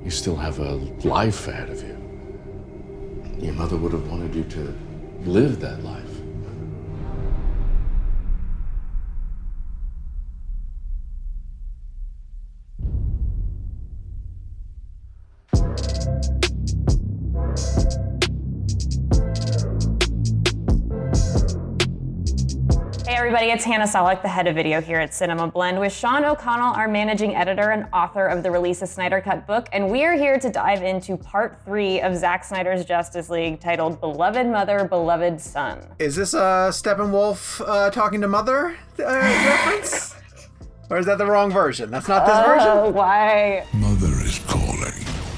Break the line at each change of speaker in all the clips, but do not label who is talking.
You still have a life ahead of you. Your mother would have wanted you to live that life.
Everybody, it's Hannah Saulic, the head of video here at CinemaBlend, with Sean O'Connell, our managing editor and author of the Release a Snyder Cut book, and we are here to dive into part 3 of Zack Snyder's Justice League, titled Beloved Mother, Beloved Son.
Is this a Steppenwolf talking to mother reference? Or is that the wrong version? That's not this version?
Oh, why?
Mother is calling.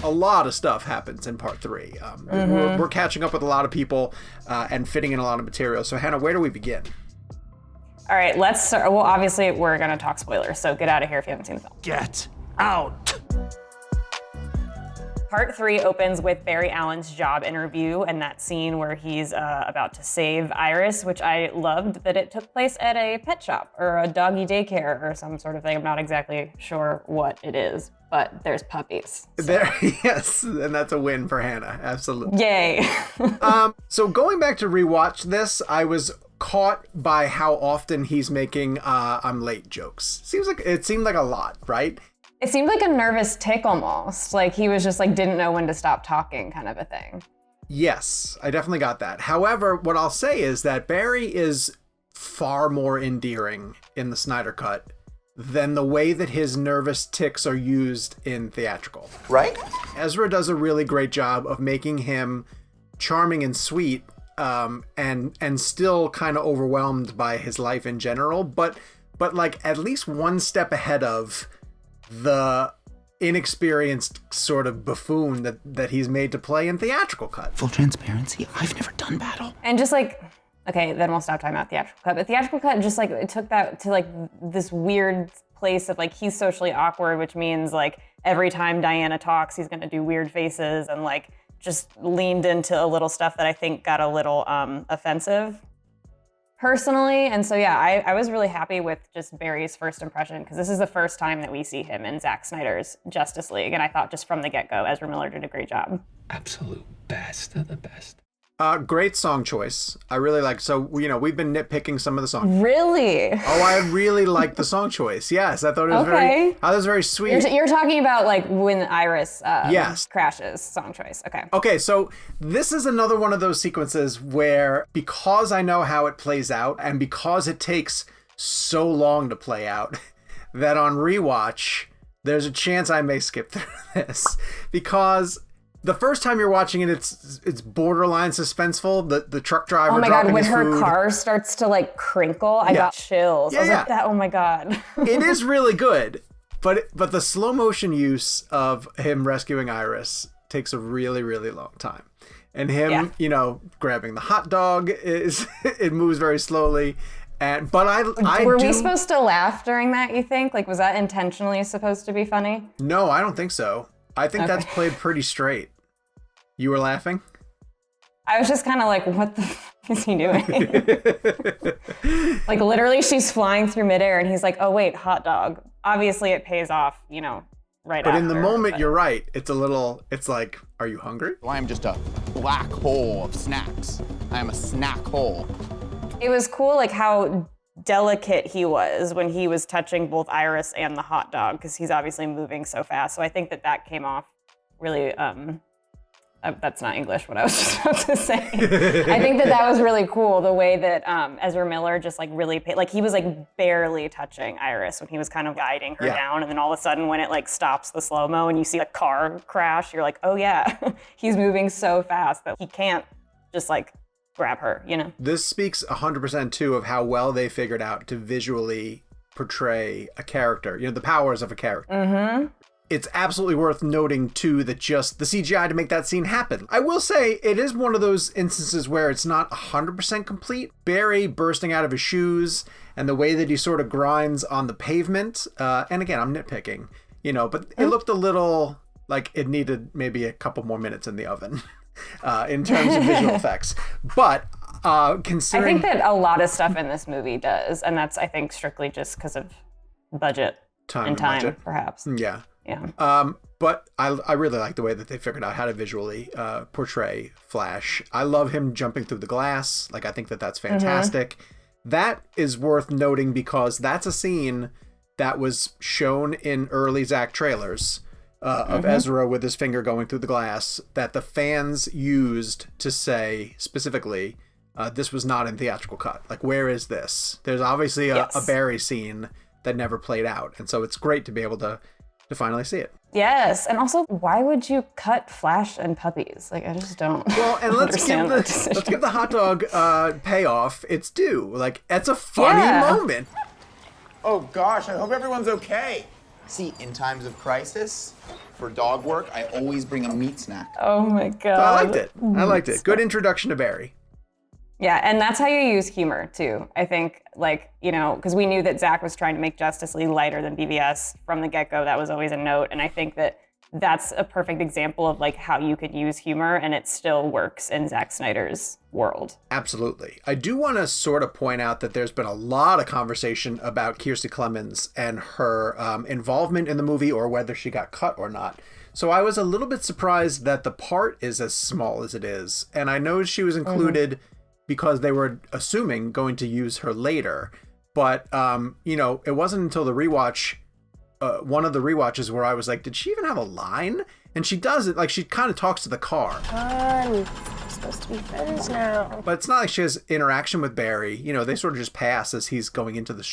A lot of stuff happens in part 3. We're catching up with a lot of people and fitting in a lot of material. So Hannah, where do we begin?
All right, let's start. Well, obviously, we're going to talk spoilers, so get out of here if you haven't seen the film.
Get out.
Part 3 opens with Barry Allen's job interview and that scene where he's about to save Iris, which I loved that it took place at a pet shop or a doggy daycare or some sort of thing. I'm not exactly sure what it is, but there's puppies. So.
Yes, and that's a win for Hannah, absolutely.
Yay.
So going back to rewatch this, I was caught by how often he's making I'm late jokes. It seemed like a lot, right?
It seemed like a nervous tick almost. Like he was just like didn't know when to stop talking kind of a thing.
Yes, I definitely got that. However, what I'll say is that Barry is far more endearing in the Snyder Cut than the way that his nervous ticks are used in theatrical.
Right?
Ezra does a really great job of making him charming and sweet, and still kind of overwhelmed by his life in general, but like at least one step ahead of the inexperienced sort of buffoon that he's made to play in theatrical cut.
Full transparency, I've never done battle.
And just like, okay, then we'll stop talking about theatrical cut, but theatrical cut just like, it took that to like this weird place of like, he's socially awkward, which means like every time Diana talks, he's gonna do weird faces and like, just leaned into a little stuff that I think got a little offensive personally. And so, yeah, I was really happy with just Barry's first impression because this is the first time that we see him in Zack Snyder's Justice League. And I thought just from the get-go, Ezra Miller did a great job.
Absolute best of the best.
Great song choice. I really like, so, we've been nitpicking some of the songs.
Really?
Oh, I really liked the song choice. Yes, I thought it was very sweet.
You're talking about like when Iris
yes.
crashes song choice. Okay.
Okay, so this is another one of those sequences where because I know how it plays out and because it takes so long to play out that on rewatch, there's a chance I may skip through this because the first time you're watching it, it's borderline suspenseful. The truck driver.
Oh my god! When
his
her
food.
car starts to like crinkle, I got chills. I was like, "That! Oh my god!"
It is really good, but the slow motion use of him rescuing Iris takes a really really long time, and him, grabbing the hot dog it moves very slowly. Were we supposed to laugh during that? You think? Like, was that intentionally supposed to be funny? No, I don't think so. I think that's played pretty straight. You were laughing?
I was just kind of like, what the f is he doing? Like literally she's flying through midair and he's like, oh wait, hot dog. Obviously it pays off, right after.
But in the moment, you're right. It's like, are you hungry?
I am just a black hole of snacks. I am a snack hole.
It was cool like how delicate he was when he was touching both Iris and the hot dog because he's obviously moving so fast. So I think that came off really, that's not English, what I was just about to say. I think that was really cool, the way that Ezra Miller just like really, he was like barely touching Iris when he was kind of guiding her down. And then all of a sudden when it like stops the slow-mo and you see a car crash, you're like, oh yeah, he's moving so fast that he can't just like grab her,
This speaks 100% too of how well they figured out to visually portray a character, the powers of a character.
Mm-hmm.
It's absolutely worth noting too that just the CGI to make that scene happen. I will say it is one of those instances where it's not 100% complete. Barry bursting out of his shoes and the way that he sort of grinds on the pavement. And again, I'm nitpicking, but it looked a little like it needed maybe a couple more minutes in the oven. In terms of visual effects. But considering...
I think that a lot of stuff in this movie does, and that's, I think, strictly just because of budget.
Time
and time,
budget.
Perhaps.
Yeah.
Yeah.
But I really like the way that they figured out how to visually portray Flash. I love him jumping through the glass. Like, I think that that's fantastic. That is worth noting because that's a scene that was shown in early Zack trailers of Ezra with his finger going through the glass that the fans used to say specifically, this was not in theatrical cut. Like, where is this? There's obviously a Buries scene that never played out. And so it's great to be able to finally see it.
Yes, and also, why would you cut Flash and puppies? Like, I just don't.
Well, and let's give the hot dog payoff its due. Like, it's a funny moment.
Oh gosh, I hope everyone's okay. See, in times of crisis, for dog work, I always bring a meat snack.
Oh my god.
So I liked it. Good introduction to Barry.
Yeah, and that's how you use humor, too. I think, like, you know, because we knew that Zack was trying to make Justice League lighter than BVS from the get-go. That was always a note. And I think that that's a perfect example of, like, how you could use humor and it still works in Zack Snyder's world.
Absolutely. I do want to sort of point out that there's been a lot of conversation about Kiersey Clemons and her involvement in the movie or whether she got cut or not. So I was a little bit surprised that the part is as small as it is. And I know she was included because they were assuming going to use her later. But, you know, it wasn't until the rewatch, one of the rewatches where I was like, did she even have a line? And she doesn't. Like, she kind of talks to the car.
We're supposed to be friends now.
But it's not like she has interaction with Barry. You know, they sort of just pass as he's going into the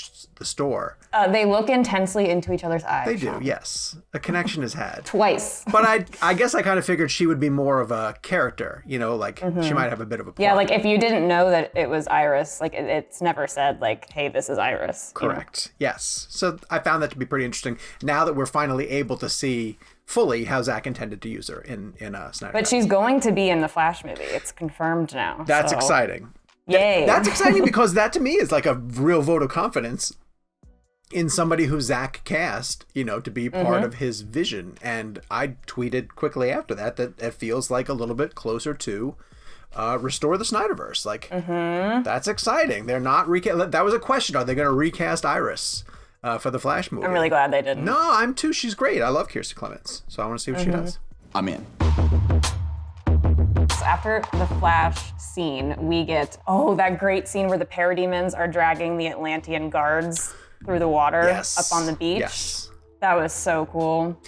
store.
They look intensely into each other's eyes.
They do, yes. A connection is had.
Twice.
But I guess I kind of figured she would be more of a character, you know, like she might have a bit of a plot.
Yeah, like if you didn't know that it was Iris, like it's never said like, hey, this is Iris.
Correct. You know? Yes. So I found that to be pretty interesting now that we're finally able to see fully how Zack intended to use her in Snyder.
But she's going to be in the Flash movie. It's confirmed now.
That's exciting.
Yay.
That's exciting because that to me is like a real vote of confidence in somebody who Zack cast, you know, to be part of his vision. And I tweeted quickly after that it feels like a little bit closer to restore the Snyderverse. Like, that's exciting. They're not that was a question. Are they going to recast Iris for the Flash movie?
I'm really glad they didn't.
No, I'm too. She's great. I love Kiersey Clemons. So I want to see what she does.
I'm in.
So after the Flash scene, we get, that great scene where the parademons are dragging the Atlantean guards through the water up on the beach.
Yes.
That was so cool.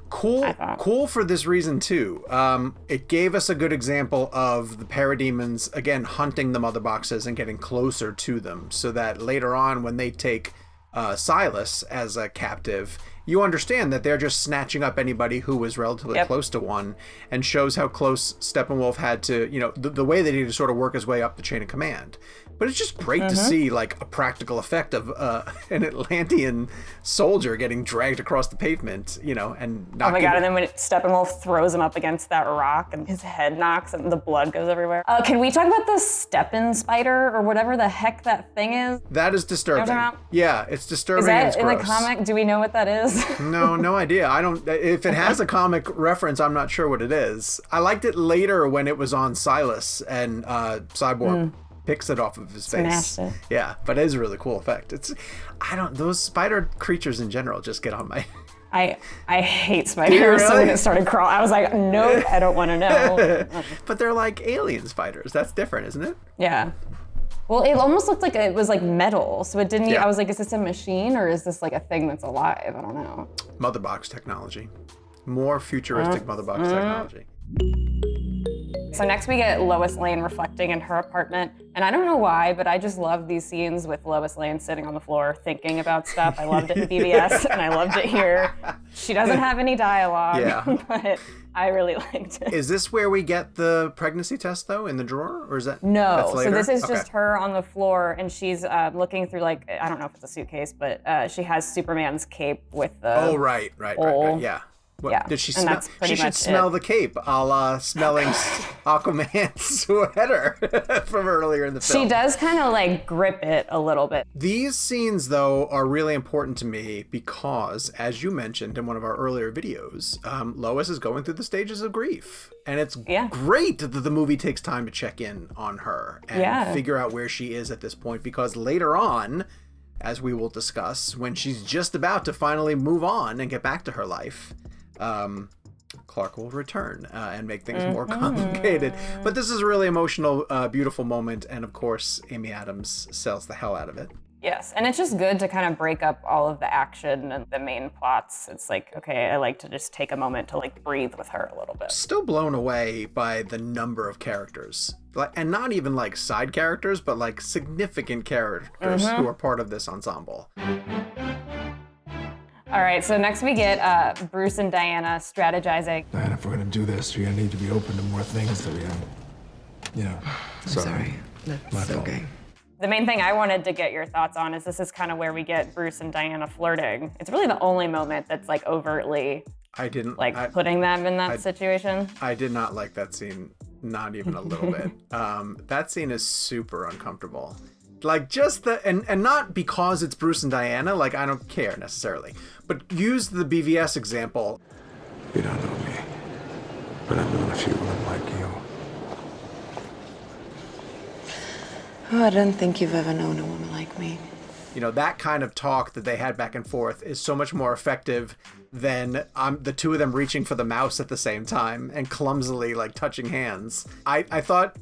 Cool for this reason too. It gave us a good example of the parademons again hunting the mother boxes and getting closer to them, so that later on when they take Silas as a captive, you understand that they're just snatching up anybody who was relatively close to one, and shows how close Steppenwolf had to, you know, the way that he had to sort of work his way up the chain of command. But it's just great to see like a practical effect of an Atlantean soldier getting dragged across the pavement, you know, and not.
Oh my god! And then when Steppenwolf throws him up against that rock, and his head knocks, and the blood goes everywhere. Can we talk about the Steppen spider or whatever the heck that thing is?
That is disturbing. Yeah, it's disturbing.
Is that
and it's
in
gross.
the comic? Do we know what that is?
No idea. I don't. If it has a comic reference, I'm not sure what it is. I liked it later when it was on Silas and Cyborg. Picks it off of his face. Yeah, but it is a really cool effect. Those spider creatures in general just get on my.
I hate spiders. Really? So when it started crawling, I was like, nope, I don't want to know.
But they're like alien spiders. That's different, isn't it?
Yeah. Well, it almost looked like it was like metal, so it didn't. I was like, is this a machine or is this like a thing that's alive? I don't know.
Mother box technology, more futuristic mother box technology.
So next we get Lois Lane reflecting in her apartment. And I don't know why, but I just love these scenes with Lois Lane sitting on the floor thinking about stuff. I loved it in BBS and I loved it here. She doesn't have any dialogue, but I really liked it.
Is this where we get the pregnancy test though, in the drawer? Or is that
No, so this is just her on the floor and she's looking through like, I don't know if it's a suitcase, but she has Superman's cape with the
right, yeah. Did she smell? She should smell the cape, a la smelling Aquaman's sweater from earlier in the film.
She does kind of like grip it a little bit.
These scenes, though, are really important to me because, as you mentioned in one of our earlier videos, Lois is going through the stages of grief. And it's great that the movie takes time to check in on her and figure out where she is at this point, because later on, as we will discuss, when she's just about to finally move on and get back to her life, Clark will return and make things more complicated. But this is a really emotional, beautiful moment. And of course, Amy Adams sells the hell out of it.
Yes, and it's just good to kind of break up all of the action and the main plots. It's like, okay, I like to just take a moment to like breathe with her a little bit.
Still blown away by the number of characters. And not even like side characters, but like significant characters who are part of this ensemble.
All right, so next we get Bruce and Diana strategizing.
Diana, if we're gonna do this, you're gonna need to be open to more things that we have. You know,
I'm sorry. That's okay.
The main thing I wanted to get your thoughts on is this is kind of where we get Bruce and Diana flirting. It's really the only moment that's like overtly putting them in that situation.
I did not like that scene, not even a little bit. That scene is super uncomfortable. Like just and not because it's Bruce and Diana, like I don't care necessarily, but use the BVS example.
You don't know me, but I've known a few women like you.
Oh, I don't think you've ever known a woman like me.
You know, that kind of talk that they had back and forth is so much more effective than the two of them reaching for the mouse at the same time and clumsily like touching hands. I thought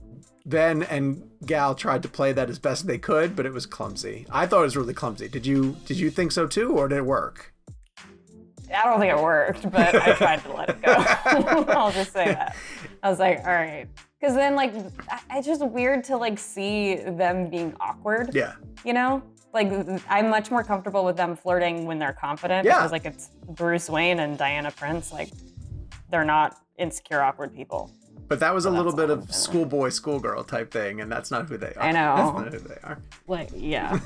Ben and Gal tried to play that as best they could, but it was clumsy. I thought it was really clumsy. Did you think so too, or did it work?
I don't think it worked, but I tried to let it go. I'll just say that. I was like, all right. Because then, like, it's just weird to, like, see them being awkward.
Yeah.
You know? Like, I'm much more comfortable with them flirting when they're confident.
Yeah.
Because, like, it's Bruce Wayne and Diana Prince. Like, they're not insecure, awkward people.
But that was a little bit of schoolboy, schoolgirl type thing, and that's not who they are.
I know.
That's not who they are.
Like, yeah,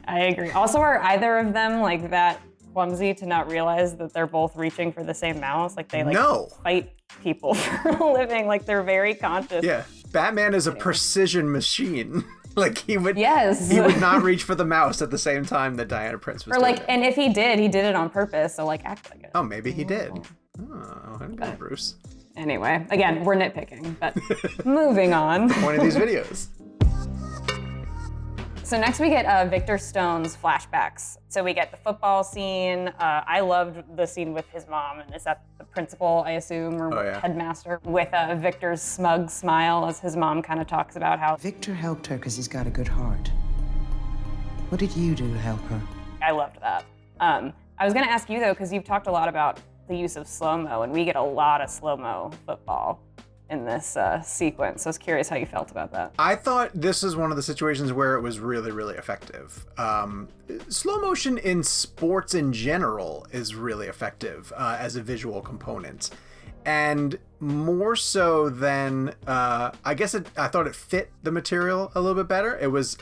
I agree. Also, are either of them, like, that clumsy to not realize that they're both reaching for the same mouse? Like, they, like, fight people for a living. Like, they're very conscious.
Yeah. Batman is a precision machine. Like, he would not reach for the mouse at the same time that Diana Prince was doing it.
And if he did it on purpose, so, like, act like it.
Oh, maybe he did. Oh, I don't know, Bruce.
Anyway, again, we're nitpicking, but moving on.
The point of these videos.
So next we get Victor Stone's flashbacks. So we get the football scene. I loved the scene with his mom, and is that the principal, I assume, or headmaster, with Victor's smug smile as his mom kind of talks about how
Victor helped her because he's got a good heart. What did you do to help her?
I loved that. I was gonna ask you though, because you've talked a lot about the use of slow-mo, and we get a lot of slow-mo football in this sequence. So I was curious how you felt about that.
I thought this is one of the situations where it was really, really effective. Slow motion in sports in general is really effective as a visual component. And more so than, I thought it fit the material a little bit better. It was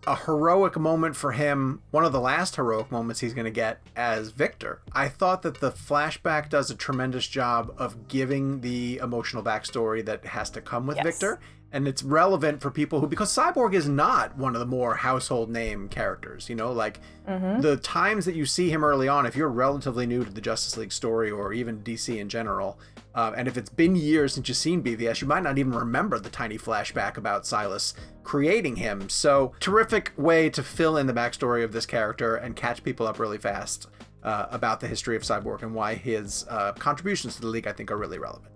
a heroic moment for him, one of the last heroic moments he's going to get as Victor. I thought that the flashback does a tremendous job of giving the emotional backstory that has to come with Victor. And it's relevant for people who, because Cyborg is not one of the more household name characters, you know, like the times that you see him early on, if you're relatively new to the Justice League story or even DC in general, and if it's been years since you've seen BVS, you might not even remember the tiny flashback about Silas creating him. So terrific way to fill in the backstory of this character and catch people up really fast about the history of Cyborg and why his contributions to the League, I think, are really relevant.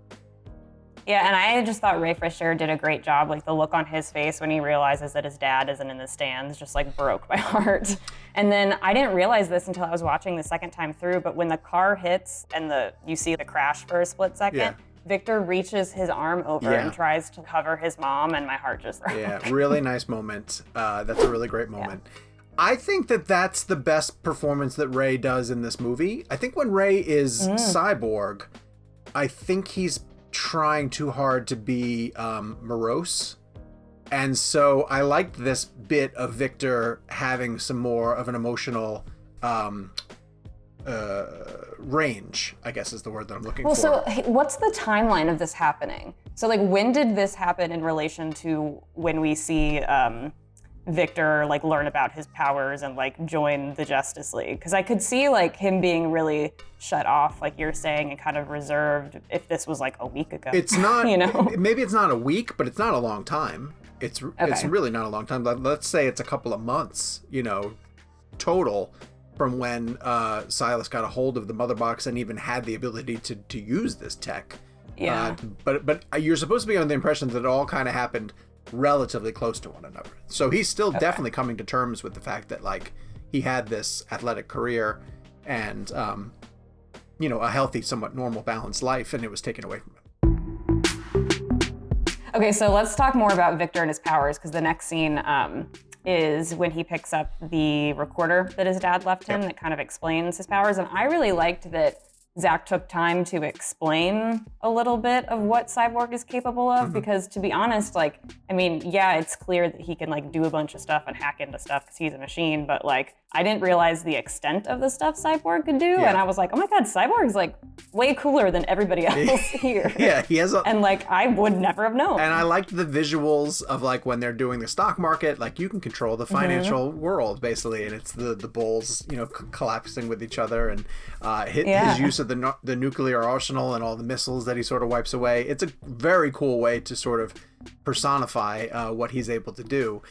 Yeah, and I just thought Ray Fisher did a great job. Like the look on his face when he realizes that his dad isn't in the stands just like broke my heart. And then I didn't realize this until I was watching the second time through, but when the car hits and you see the crash for a split second, Victor reaches his arm over and tries to cover his mom, and my heart just broke.
Yeah, really nice moment. That's a really great moment. I think that that's the best performance that Ray does in this movie. I think when Ray is Cyborg, I think he's trying too hard to be morose, and so I liked this bit of Victor having some more of an emotional range, I guess is the word that I'm looking for.
So what's the timeline of this happening? So like when did this happen in relation to when we see Victor like learn about his powers and like join the Justice League? Because I could see like him being really shut off, like you're saying, and kind of reserved if this was like a week ago.
It's not,
you know,
maybe it's not a week, but it's not a long time. It's really not a long time. Let's say it's a couple of months, you know, total from when Silas got a hold of the mother box and even had the ability to use this tech.
Yeah.
But you're supposed to be under the impression that it all kind of happened relatively close to one another. So he's still definitely coming to terms with the fact that like he had this athletic career and a healthy, somewhat normal, balanced life, and it was taken away from him.
Okay, so let's talk more about Victor and his powers, because the next scene is when he picks up the recorder that his dad left him that kind of explains his powers. And I really liked that Zack took time to explain a little bit of what Cyborg is capable of, because to be honest, like, I mean, yeah, it's clear that he can like do a bunch of stuff and hack into stuff because he's a machine, but like, I didn't realize the extent of the stuff Cyborg could do. And I was like, oh my God, Cyborg's like way cooler than everybody else here.
He has
and like, I would never have known.
And I liked the visuals of like when they're doing the stock market, like you can control the financial world basically. And it's the bulls, collapsing with each other, and his use of the nuclear arsenal and all the missiles that he sort of wipes away. It's a very cool way to sort of personify what he's able to do.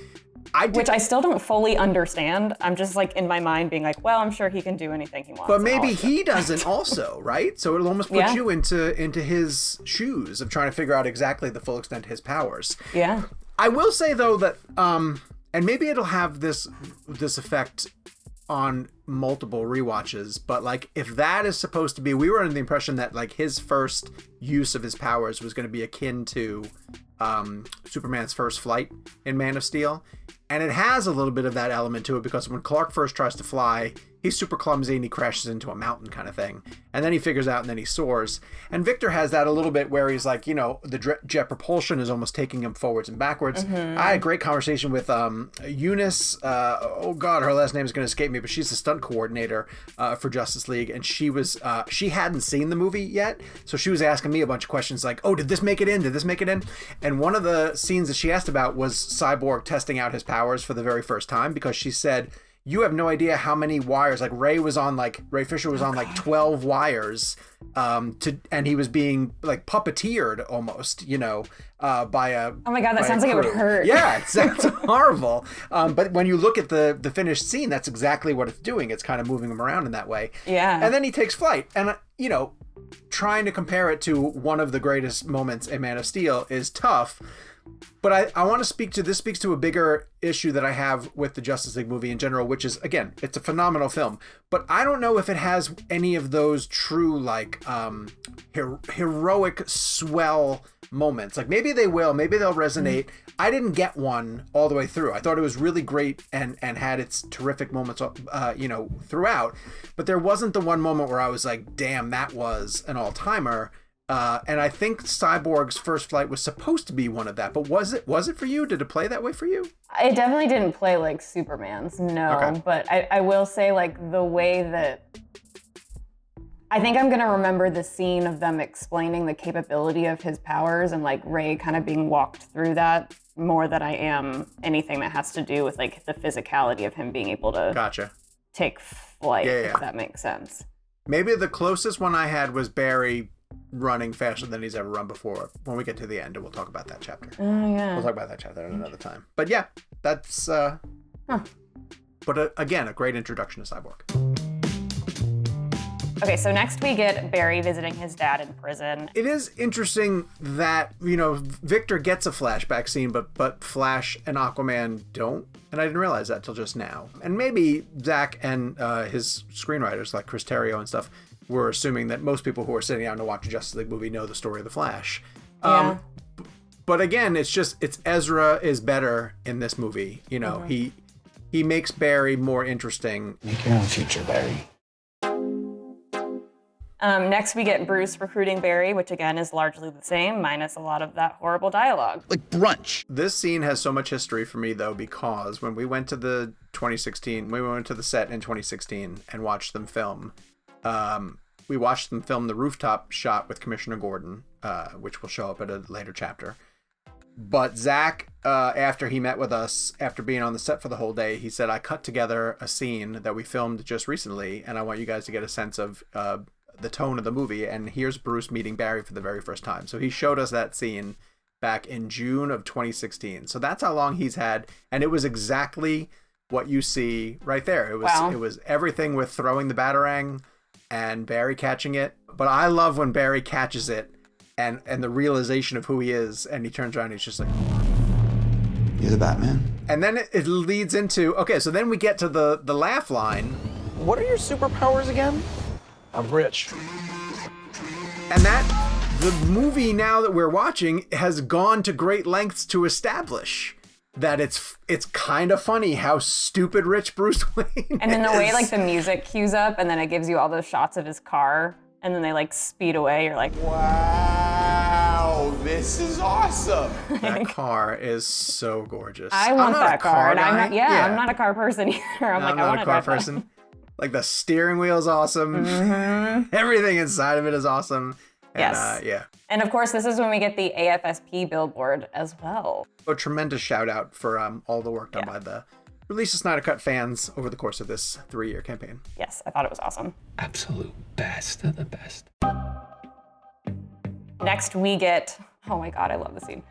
Which I still don't fully understand. I'm just like in my mind being like, well, I'm sure he can do anything he wants. But maybe he doesn't also, right? So it'll almost put you into his shoes of trying to figure out exactly the full extent of his powers.
Yeah.
I will say though that, and maybe it'll have this effect on multiple rewatches, but like if that is supposed to be, we were under the impression that like his first use of his powers was going to be akin to Superman's first flight in Man of Steel. And it has a little bit of that element to it because when Clark first tries to fly, he's super clumsy and he crashes into a mountain kind of thing. And then he figures out and then he soars. And Victor has that a little bit where he's like, the jet propulsion is almost taking him forwards and backwards. I had a great conversation with Eunice. Oh God, her last name is going to escape me, but she's the stunt coordinator for Justice League. And she hadn't seen the movie yet. So she was asking me a bunch of questions like, oh, did this make it in? Did this make it in? And one of the scenes that she asked about was Cyborg testing out his powers for the very first time, because she said, you have no idea how many wires, like Ray Fisher was on like 12 wires, and he was being like puppeteered almost, by a,
oh my God, that sounds like it would hurt.
Yeah, it sounds horrible. But when you look at the finished scene, that's exactly what it's doing. It's kind of moving him around in that way. Yeah. And then he takes flight, and trying to compare it to one of the greatest moments in Man of Steel is tough. But I want to speaks to a bigger issue that I have with the Justice League movie in general, which is, again, it's a phenomenal film, but I don't know if it has any of those true, like, heroic swell moments. Like, maybe they will, maybe they'll resonate. I didn't get one all the way through. I thought it was really great and had its terrific moments, throughout, but there wasn't the one moment where I was like, damn, that was an all-timer. And I think Cyborg's first flight was supposed to be one of that, but was it for you? Did it play that way for you?
It definitely didn't play like Superman's, no. Okay. But I will say, like, the way that I think I'm going to remember the scene of them explaining the capability of his powers and like Ray kind of being walked through that more than I am anything that has to do with like the physicality of him being able to take flight, if that makes sense.
Maybe the closest one I had was Barry running faster than he's ever run before. When we get to the end, we'll talk about that chapter.
Oh yeah,
we'll talk about that chapter at another time. But yeah, that's but again, a great introduction to Cyborg.
Okay, so next we get Barry visiting his dad in prison.
It is interesting that Victor gets a flashback scene, but Flash and Aquaman don't, and I didn't realize that till just now. And maybe Zack and his screenwriters like Chris Terrio and stuff were assuming that most people who are sitting down to watch a Justice League movie know the story of the Flash.
Yeah.
But again, it's Ezra is better in this movie. He makes Barry more interesting.
Make your own future, Barry.
Next, we get Bruce recruiting Barry, which again is largely the same, minus a lot of that horrible dialogue.
Like brunch.
This scene has so much history for me, though, because when we went to the set in 2016 and watched them film, we watched them film the rooftop shot with Commissioner Gordon, which will show up at a later chapter. But Zack, after he met with us, after being on the set for the whole day, he said, I cut together a scene that we filmed just recently, and I want you guys to get a sense of the tone of the movie. And here's Bruce meeting Barry for the very first time. So he showed us that scene back in June of 2016. So that's how long he's had. And it was exactly what you see right there. It was everything with throwing the Batarang and Barry catching it. But I love when Barry catches it and the realization of who he is, and he turns around and he's just like,
You're the Batman?
and then it leads into, okay, so then we get to the laugh line.
What are your superpowers again?
I'm rich.
And that, the movie now that we're watching has gone to great lengths to establish that it's kind of funny how stupid rich Bruce Wayne
And then the
is.
way like the music cues up and then it gives you all those shots of his car and then they like speed away. You're like,
Wow, this is awesome.
That car is so gorgeous.
I want
I'm not
that
a
car. And
guy.
I'm not a car person either. I'm like, I
not
want
a
to
car
drive that.
person. Like the steering wheel's awesome. Everything inside of it is awesome. And,
Yes.
yeah.
And of course, this is when we get the AFSP billboard as well.
A tremendous shout out for all the work done by the Release of Snyder Cut fans over the course of this 3-year campaign.
Yes, I thought it was awesome.
Absolute best of the best.
Next, we get, oh my God, I love the scene.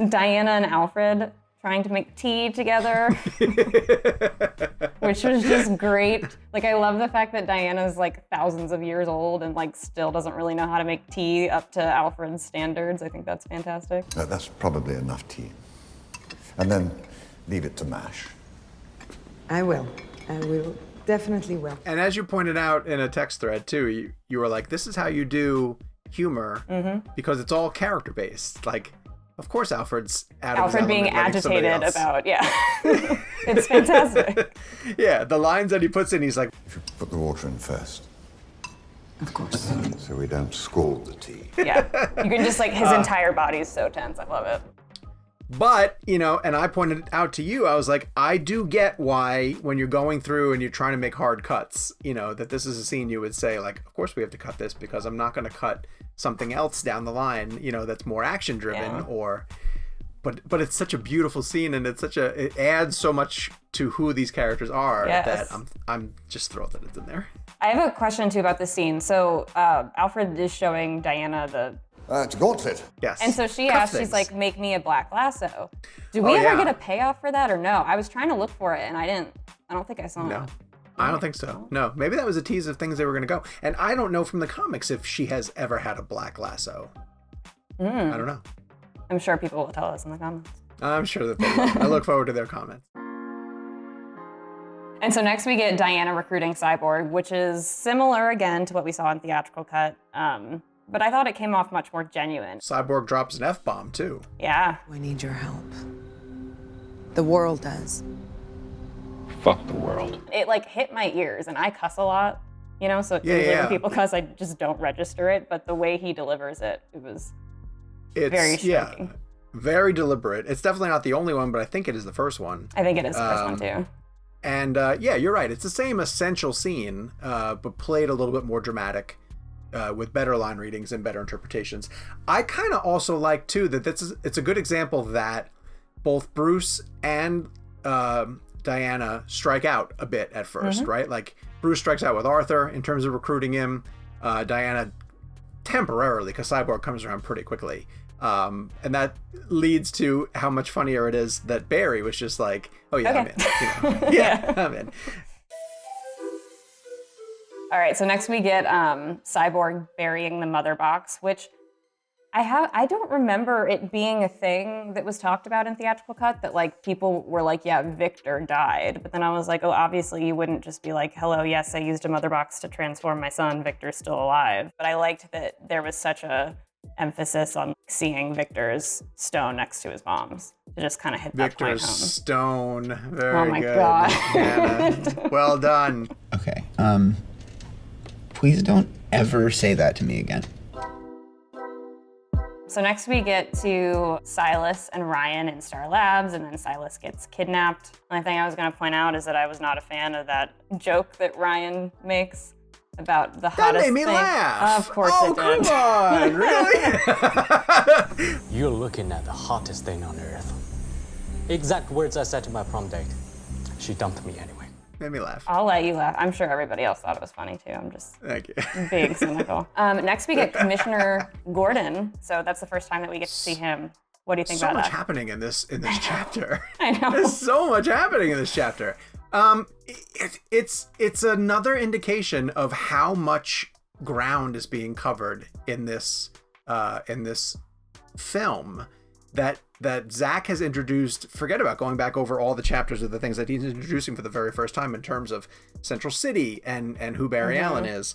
Diana and Alfred trying to make tea together, which was just great. Like, I love the fact that Diana's like thousands of years old and like still doesn't really know how to make tea up to Alfred's standards. I think that's fantastic.
That's probably enough tea. And then leave it to mash.
I will. Definitely will.
And as you pointed out in a text thread too, you were like, this is how you do humor because it's all character based. Like, of course, Alfred's out of his
Alfred being
element letting somebody
agitated
else.
about, it's fantastic.
Yeah, the lines that he puts in, he's like,
If you put the water in first,
Of course.
so we don't scald the tea.
Yeah, you can just like, his entire body is so tense. I love it.
but, and I pointed out to you, I was like, I do get why when you're going through and you're trying to make hard cuts, that this is a scene you would say, like, of course we have to cut this because I'm not going to cut something else down the line, that's more action driven but it's such a beautiful scene and it adds so much to who these characters are that I'm just thrilled that it's in there.
I have a question too about this scene. So Alfred is showing Diana the,
It's a gauntlet.
Yes.
and so she
Cuff
asks, she's
things.
like, make me a black lasso. Do we ever get a payoff for that or no? I was trying to look for it and I don't think I saw
No.
it.
I don't think so. No, maybe that was a tease of things they were going to go. And I don't know from the comics if she has ever had a black lasso. I don't know.
I'm sure people will tell us in the comments.
I'm sure that they will. I look forward to their comments.
And so next we get Diana recruiting Cyborg, which is similar again to what we saw in theatrical cut. But I thought it came off much more genuine.
Cyborg drops an F-bomb too.
Yeah.
We need your help. The world does.
Fuck the world.
It like hit my ears and I cuss a lot, so usually when people cuss, I just don't register it. But the way he delivers it, it's very striking.
Very deliberate. It's definitely not the only one, but I think it is the first one.
I think it is the first one too.
And you're right. It's the same essential scene, but played a little bit more dramatic, with better line readings and better interpretations. I kind of also like too that it's a good example that both Bruce and Diana strike out a bit at first, right? Like Bruce strikes out with Arthur in terms of recruiting him. Diana temporarily, because Cyborg comes around pretty quickly. And that leads to how much funnier it is that Barry was just like, oh yeah,
Okay.
I'm in. I'm in.
All right, so next we get Cyborg burying the mother box, which I don't remember it being a thing that was talked about in theatrical cut, that like people were like, yeah, Victor died. But then I was like, oh, obviously you wouldn't just be like, hello, yes, I used a mother box to transform my son, Victor's still alive. But I liked that there was such a emphasis on seeing Victor's stone next to his mom's to just kind of hit that point
Victor's
home.
stone. Very
Oh my
good.
God.
Hannah. Well done.
Okay, please don't ever say that to me again.
So next we get to Silas and Ryan in Star Labs, and then Silas gets kidnapped. The only thing I was going to point out is that I was not a fan of that joke that Ryan makes about the
That
hottest
made me
thing.
laugh.
Of course
oh,
it did.
come on, really?
You're looking at the hottest thing on earth. Exact words I said to my prom date. She dumped me anyway.
Made me laugh.
I'll let you laugh. I'm sure everybody else thought it was funny too. I'm just
Thank you.
being cynical. Next we get Commissioner Gordon. So that's the first time that we get to see him. What do you think
so
about that?
much happening in this chapter.
I know.
There's so much happening in this chapter. It's another indication of how much ground is being covered in this film that Zack has introduced. Forget about going back over all the chapters of the things that he's introducing for the very first time in terms of Central City and who Barry Allen is.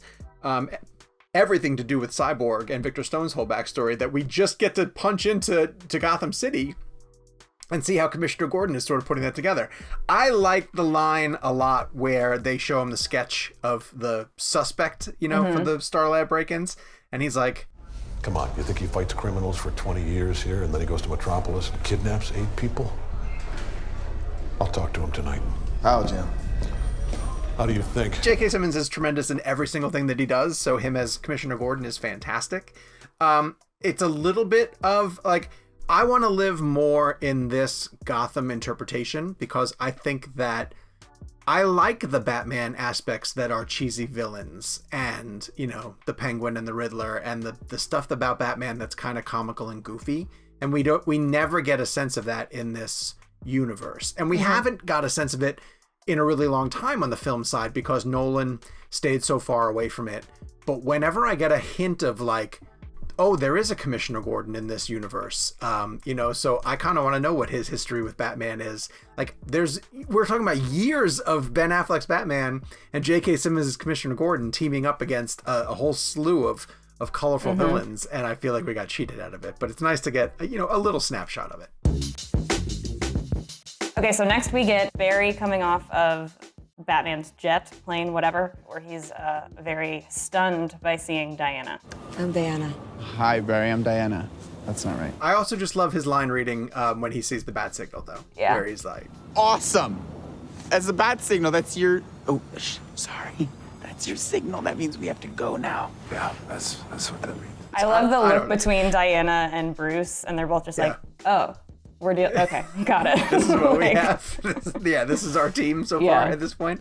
Everything to do with Cyborg and Victor Stone's whole backstory that we just get to punch into Gotham City and see how Commissioner Gordon is sort of putting that together. I like the line a lot where they show him the sketch of the suspect, for the Starlab break-ins. And he's like,
come on, you think he fights criminals for 20 years here and then he goes to Metropolis and kidnaps 8 people? I'll talk to him tonight.
How, Jim?
How do you think?
J.K. Simmons is tremendous in every single thing that he does, so him as Commissioner Gordon is fantastic. It's a little bit of, like, I want to live more in this Gotham interpretation because I think that I like the Batman aspects that are cheesy villains and, the Penguin and the Riddler and the stuff about Batman that's kind of comical and goofy. And we never get a sense of that in this universe. And we haven't got a sense of it in a really long time on the film side because Nolan stayed so far away from it. But whenever I get a hint of like, oh, there is a Commissioner Gordon in this universe, so I kind of want to know what his history with Batman is. Like, we're talking about years of Ben Affleck's Batman and J.K. Simmons' Commissioner Gordon teaming up against a whole slew of colorful villains, and I feel like we got cheated out of it. But it's nice to get, a little snapshot of it.
Okay, so next we get Barry coming off of Batman's jet, plane, whatever, where he's very stunned by seeing Diana.
I'm Diana.
Hi, Barry. I'm Diana. That's not right.
I also just love his line reading when he sees the bat signal, though.
Yeah.
Where he's like,
Awesome. As a bat signal, that's your... Oh, sorry. That's your signal. That means we have to go now.
Yeah, that's what that means.
I love the look between Diana and Bruce, and they're both just like, oh, okay, got it.
This is what we have. This is our team so far at this point.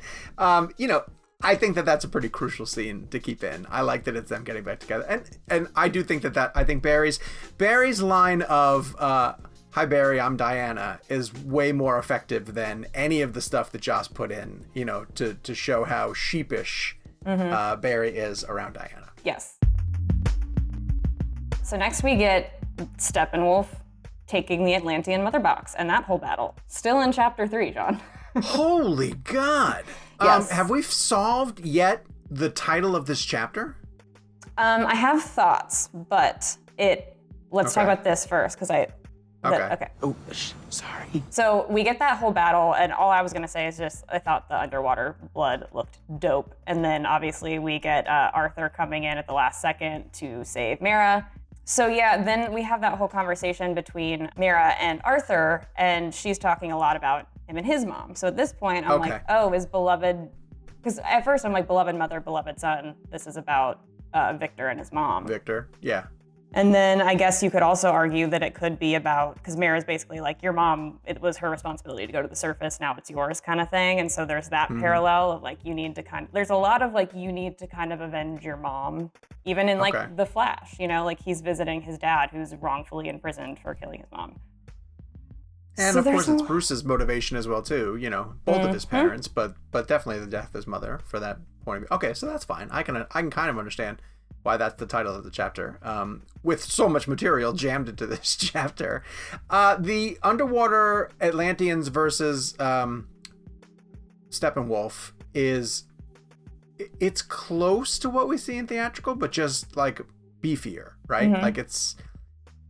I think that that's a pretty crucial scene to keep in. I like that it's them getting back together. And I do think that I think Barry's line of, hi, Barry, I'm Diana, is way more effective than any of the stuff that Joss put in, to show how sheepish Barry is around Diana.
Yes. So next we get Steppenwolf taking the Atlantean mother box and that whole battle. Still in chapter 3, John.
Holy God.
Yes.
Have we solved yet the title of this chapter?
I have thoughts, but let's talk about this first, because okay.
Oh, sorry.
So we get that whole battle, and all I was gonna say is just I thought the underwater blood looked dope. And then obviously we get Arthur coming in at the last second to save Mara. So yeah, then we have that whole conversation between Mara and Arthur, and she's talking a lot about him and his mom. So at this point, I'm like, oh, is beloved, because at first I'm like, beloved mother, beloved son. This is about Victor and his mom.
Victor, yeah.
And then I guess you could also argue that it could be about, because Mara's basically like, your mom, it was her responsibility to go to the surface, now it's yours kind of thing. And so there's that parallel of like, there's a lot of like, you need to kind of avenge your mom, even in like The Flash, like he's visiting his dad who's wrongfully imprisoned for killing his mom.
And of course it's Bruce's motivation as well too, both of his parents, but definitely the death of his mother for that point of view. Okay, so that's fine. I can kind of understand why that's the title of the chapter, with so much material jammed into this chapter. The underwater Atlanteans versus Steppenwolf it's close to what we see in theatrical, but just like beefier, right? Like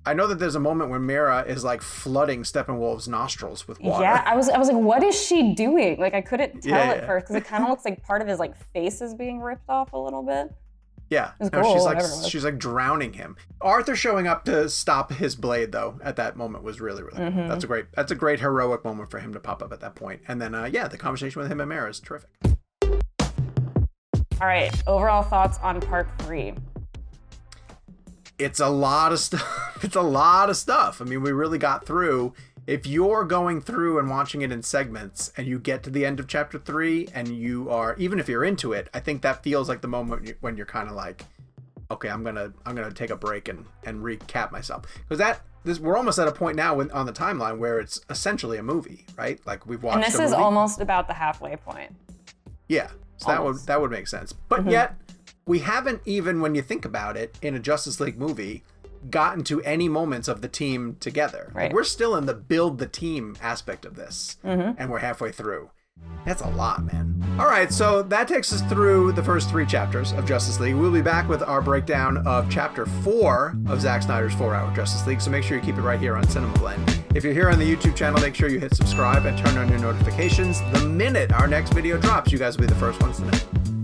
I know that there's a moment when Mara is like flooding Steppenwolf's nostrils with water.
Yeah, I was like, what is she doing? Like I couldn't tell at first, because it kind of looks like part of his like face is being ripped off a little bit.
Yeah,
cool,
she's like drowning him. Arthur showing up to stop his blade though at that moment was really, really cool. That's a great heroic moment for him to pop up at that point. And then the conversation with him and Mara is terrific.
All right, overall thoughts on part 3.
It's a lot of stuff. I mean, we really got through. If you're going through and watching it in segments and you get to the end of chapter 3 and you are, even if you're into it, I think that feels like the moment when you're kind of like, okay, I'm gonna take a break and recap myself, because we're almost at a point now on the timeline where it's essentially a movie, right? Like we've watched.
And this is almost about the halfway point.
Yeah, so that would make sense. But yet, we haven't even, when you think about it, in a Justice League movie, gotten to any moments of the team together.
Right.
Like, we're still in the build the team aspect of this, and we're halfway through. That's a lot, man. All right, so that takes us through the first 3 chapters of Justice League. We'll be back with our breakdown of Chapter 4 of Zack Snyder's 4-Hour Justice League, so make sure you keep it right here on CinemaBlend. If you're here on the YouTube channel, make sure you hit subscribe and turn on your notifications. The minute our next video drops, you guys will be the first ones to know.